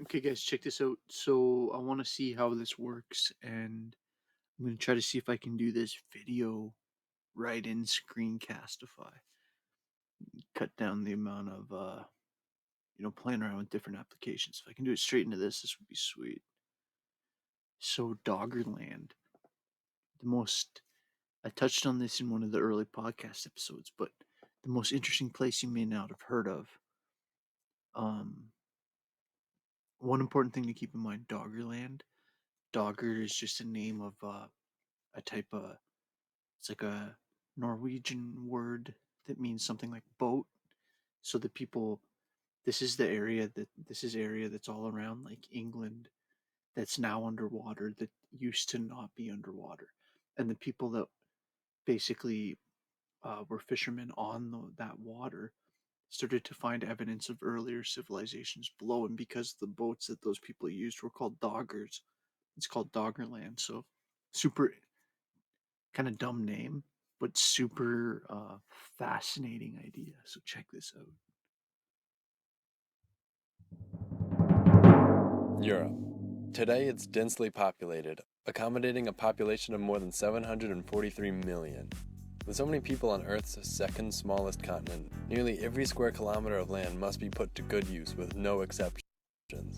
Okay, guys, check this out. So I want to see how this works, and I'm gonna try to see if I can do this video right in Screencastify. Cut down the amount of playing around with different applications. If I can do it straight into this would be sweet. So Doggerland, the most I touched on this in one of the early podcast episodes, but the most interesting place you may not have heard of. Um, One important thing to keep in mind: Doggerland. Dogger is just a name of a type of. It's like a Norwegian word that means something like boat. So the people, this is area that's all around like England that's now underwater that used to not be underwater, and the people that basically were fishermen on that water started to find evidence of earlier civilizations below, and because the boats that those people used were called doggers, it's called Doggerland. So super kind of dumb name, but super fascinating idea. So check this out. Europe. Today it's densely populated, accommodating a population of more than 743 million. With so many people on Earth's second smallest continent, nearly every square kilometer of land must be put to good use with no exceptions.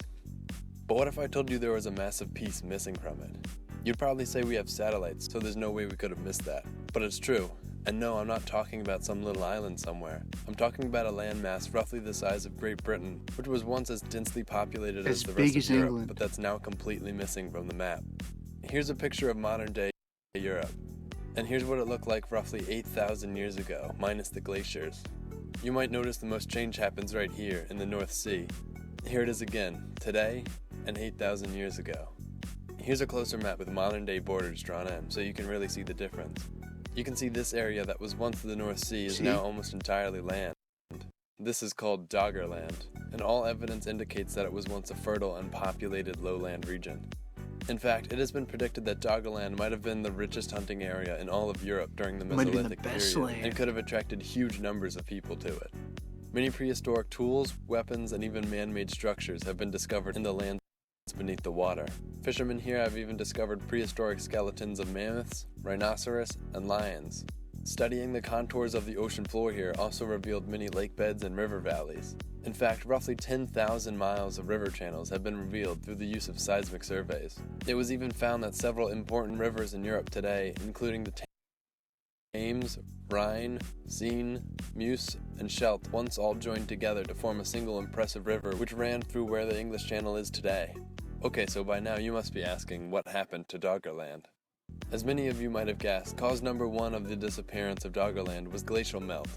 But what if I told you there was a massive piece missing from it? You'd probably say we have satellites, so there's no way we could have missed that. But it's true. And no, I'm not talking about some little island somewhere. I'm talking about a landmass roughly the size of Great Britain, which was once as densely populated as the rest of Europe, but that's now completely missing from the map. Here's a picture of modern-day Europe. And here's what it looked like roughly 8,000 years ago, minus the glaciers. You might notice the most change happens right here, in the North Sea. Here it is again, today and 8,000 years ago. Here's a closer map with modern-day borders drawn in, so you can really see the difference. You can see this area that was once the North Sea is now almost entirely land. This is called Doggerland, and all evidence indicates that it was once a fertile and populated lowland region. In fact, it has been predicted that Doggerland might have been the richest hunting area in all of Europe during the Mesolithic period, and could have attracted huge numbers of people to it. Many prehistoric tools, weapons, and even man-made structures have been discovered in the lands beneath the water. Fishermen here have even discovered prehistoric skeletons of mammoths, rhinoceros, and lions. Studying the contours of the ocean floor here also revealed many lake beds and river valleys. In fact, roughly 10,000 miles of river channels have been revealed through the use of seismic surveys. It was even found that several important rivers in Europe today, including the Thames, Rhine, Seine, Meuse, and Scheldt, once all joined together to form a single impressive river which ran through where the English Channel is today. Okay, so by now you must be asking, what happened to Doggerland? As many of you might have guessed, cause number one of the disappearance of Doggerland was glacial melt.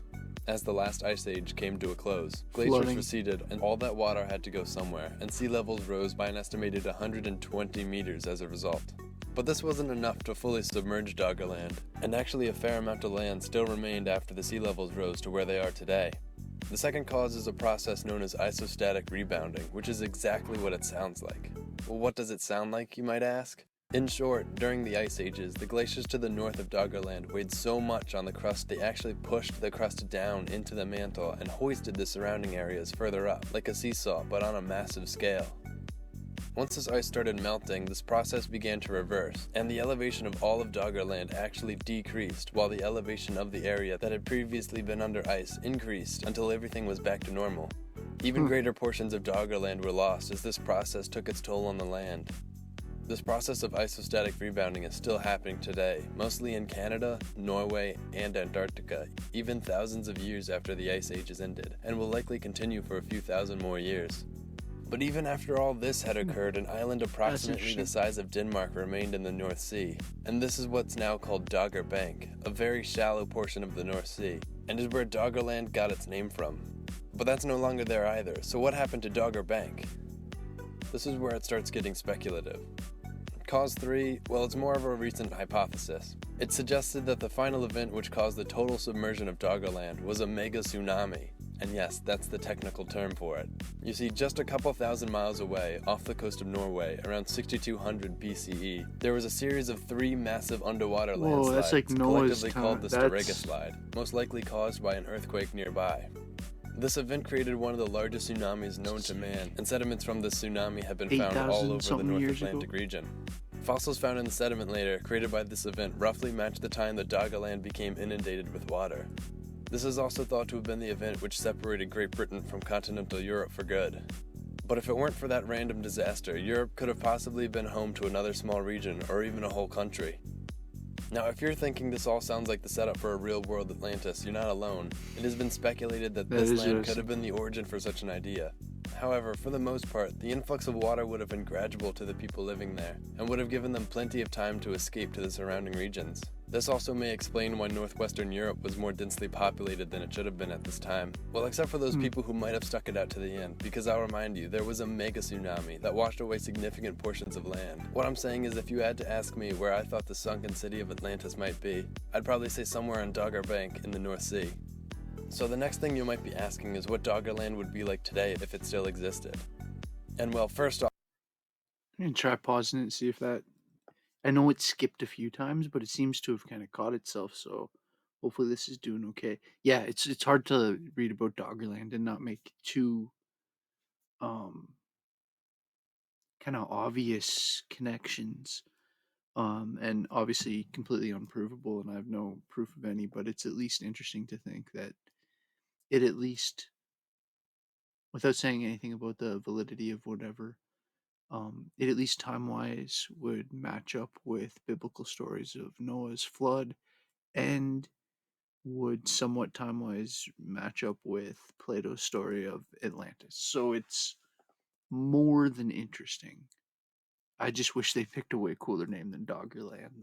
As the last ice age came to a close, glaciers receded and all that water had to go somewhere, and sea levels rose by an estimated 120 meters as a result. But this wasn't enough to fully submerge Doggerland, and actually a fair amount of land still remained after the sea levels rose to where they are today. The second cause is a process known as isostatic rebounding, which is exactly what it sounds like. Well, what does it sound like, you might ask? In short, during the ice ages, the glaciers to the north of Doggerland weighed so much on the crust they actually pushed the crust down into the mantle and hoisted the surrounding areas further up, like a seesaw, but on a massive scale. Once this ice started melting, this process began to reverse, and the elevation of all of Doggerland actually decreased, while the elevation of the area that had previously been under ice increased until everything was back to normal. Even greater portions of Doggerland were lost as this process took its toll on the land. This process of isostatic rebounding is still happening today, mostly in Canada, Norway, and Antarctica, even thousands of years after the ice ages ended, and will likely continue for a few thousand more years. But even after all this had occurred, an island approximately the size of Denmark remained in the North Sea, and this is what's now called Dogger Bank, a very shallow portion of the North Sea, and is where Doggerland got its name from. But that's no longer there either, so what happened to Dogger Bank? This is where it starts getting speculative. Cause 3, well, it's more of a recent hypothesis. It suggested that the final event which caused the total submersion of Doggerland was a mega tsunami. And yes, that's the technical term for it. You see, just a couple thousand miles away, off the coast of Norway, around 6200 BCE, there was a series of 3 massive underwater landslides, collectively called the Storegga Slide, most likely caused by an earthquake nearby. This event created one of the largest tsunamis known to man, and sediments from this tsunami have been found 8,000 all over the something North years Atlantic ago. region. Fossils found in the sediment layer created by this event roughly match the time that Doggerland became inundated with water. This is also thought to have been the event which separated Great Britain from continental Europe for good. But if it weren't for that random disaster, Europe could have possibly been home to another small region or even a whole country. Now, if you're thinking this all sounds like the setup for a real-world Atlantis, you're not alone. It has been speculated that this land could have been the origin for such an idea. However, for the most part, the influx of water would have been gradual to the people living there, and would have given them plenty of time to escape to the surrounding regions. This also may explain why northwestern Europe was more densely populated than it should have been at this time. Well, except for those people who might have stuck it out to the end, because I'll remind you, there was a mega tsunami that washed away significant portions of land. What I'm saying is if you had to ask me where I thought the sunken city of Atlantis might be, I'd probably say somewhere on Doggerbank in the North Sea. So the next thing you might be asking is what Doggerland would be like today if it still existed. And well, first off, I'm gonna try pausing it and see if that. I know it skipped a few times, but it seems to have kind of caught itself. So hopefully this is doing okay. Yeah, it's hard to read about Doggerland and not make too um kind of obvious connections. And obviously completely unprovable, and I have no proof of any. But it's at least interesting to think that it at least, without saying anything about the validity of whatever, it at least time wise would match up with biblical stories of Noah's flood, and would somewhat time wise match up with Plato's story of Atlantis. So it's more than interesting. I just wish they picked a way cooler name than Doggerland.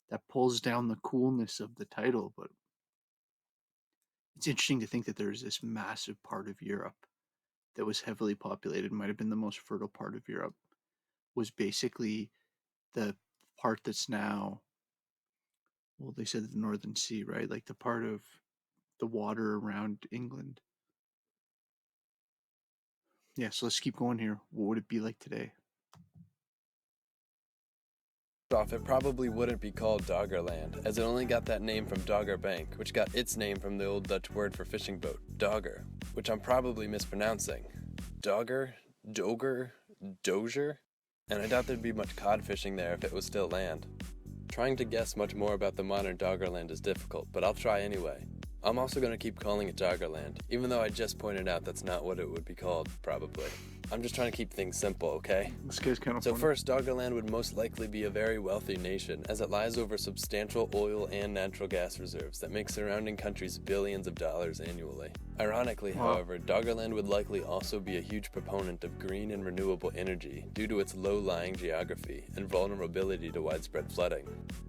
That pulls down the coolness of the title, but it's interesting to think that there's this massive part of Europe that was heavily populated, might have been the most fertile part of Europe, was basically the part that's now, well, they said the Northern Sea, right? Like the part of the water around England. Yeah, so let's keep going here. What would it be like today? it probably wouldn't be called Doggerland, as it only got that name from Doggerbank, which got its name from the old Dutch word for fishing boat, dogger, which I'm probably mispronouncing. Dogger? Doger? Dozier? And I doubt there'd be much cod fishing there if it was still land. Trying to guess much more about the modern Doggerland is difficult, but I'll try anyway. I'm also going to keep calling it Doggerland, even though I just pointed out that's not what it would be called, probably. I'm just trying to keep things simple, okay? This guy's kind of So funny. first, Doggerland would most likely be a very wealthy nation, as it lies over substantial oil and natural gas reserves that make surrounding countries billions of dollars annually. Ironically, Wow. however, Doggerland would likely also be a huge proponent of green and renewable energy due to its low-lying geography and vulnerability to widespread flooding.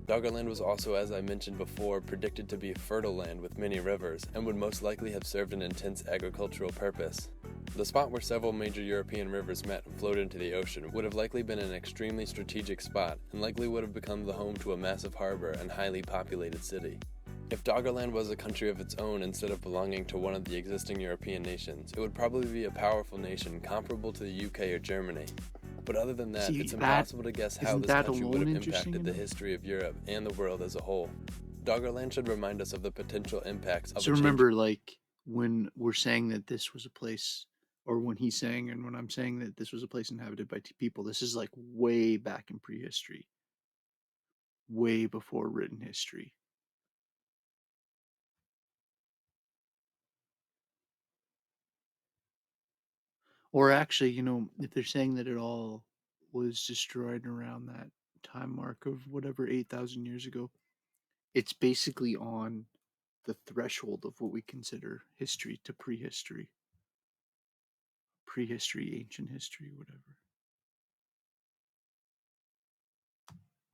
Doggerland was also, as I mentioned before, predicted to be a fertile land with many rivers, and would most likely have served an intense agricultural purpose. The spot where several major European rivers met and flowed into the ocean would have likely been an extremely strategic spot, and likely would have become the home to a massive harbor and highly populated city. If Doggerland was a country of its own instead of belonging to one of the existing European nations, it would probably be a powerful nation comparable to the UK or Germany. But other than that, See, it's that- impossible to guess how isn't this that country would have alone interesting impacted the enough? history of Europe and the world as a whole. Doggerland should remind us of the potential impacts of So a remember, like, when we're saying that this was a place, or when he's saying and when I'm saying that this was a place inhabited by people, this is like way back in prehistory, way before written history. Or actually, if they're saying that it all was destroyed around that time mark of whatever 8,000 years ago, it's basically on the threshold of what we consider history to prehistory, ancient history, whatever.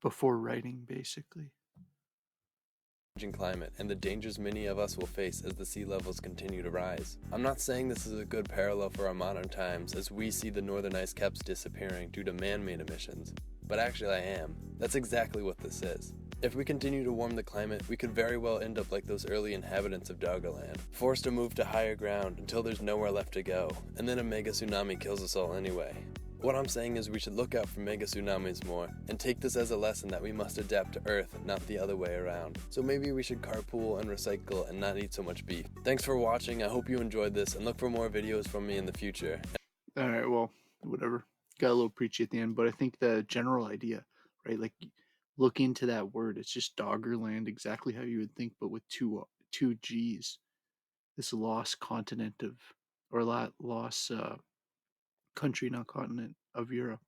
Before writing, basically. changing climate and the dangers many of us will face as the sea levels continue to rise. I'm not saying this is a good parallel for our modern times as we see the northern ice caps disappearing due to man-made emissions, but actually I am. That's exactly what this is. If we continue to warm the climate, we could very well end up like those early inhabitants of Doggerland, forced to move to higher ground until there's nowhere left to go, and then a mega tsunami kills us all anyway. What I'm saying is we should look out for mega tsunamis more, and take this as a lesson that we must adapt to Earth, not the other way around. So maybe we should carpool and recycle and not eat so much beef. Thanks for watching, I hope you enjoyed this, and look for more videos from me in the future. All right, well, whatever. Got a little preachy at the end, but I think the general idea, right? Like, look into that word. It's just Doggerland, exactly how you would think, but with two G's. This lost continent of, or lost country, not continent of Europe.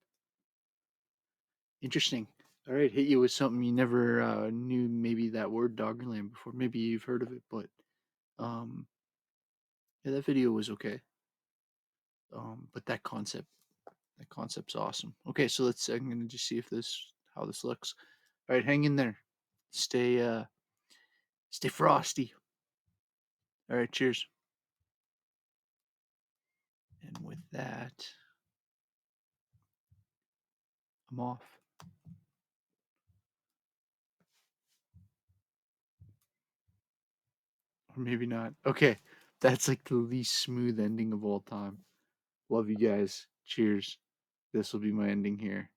Interesting. All right, hit you with something you never knew. Maybe that word Doggerland before. Maybe you've heard of it, but um, yeah, that video was okay. But that concept's awesome. Okay, so let's. I'm gonna just see if this how this looks. All right, hang in there. Stay frosty. All right, cheers. And with that, I'm off. Or maybe not. Okay, that's like the least smooth ending of all time. Love you guys. Cheers. This will be my ending here.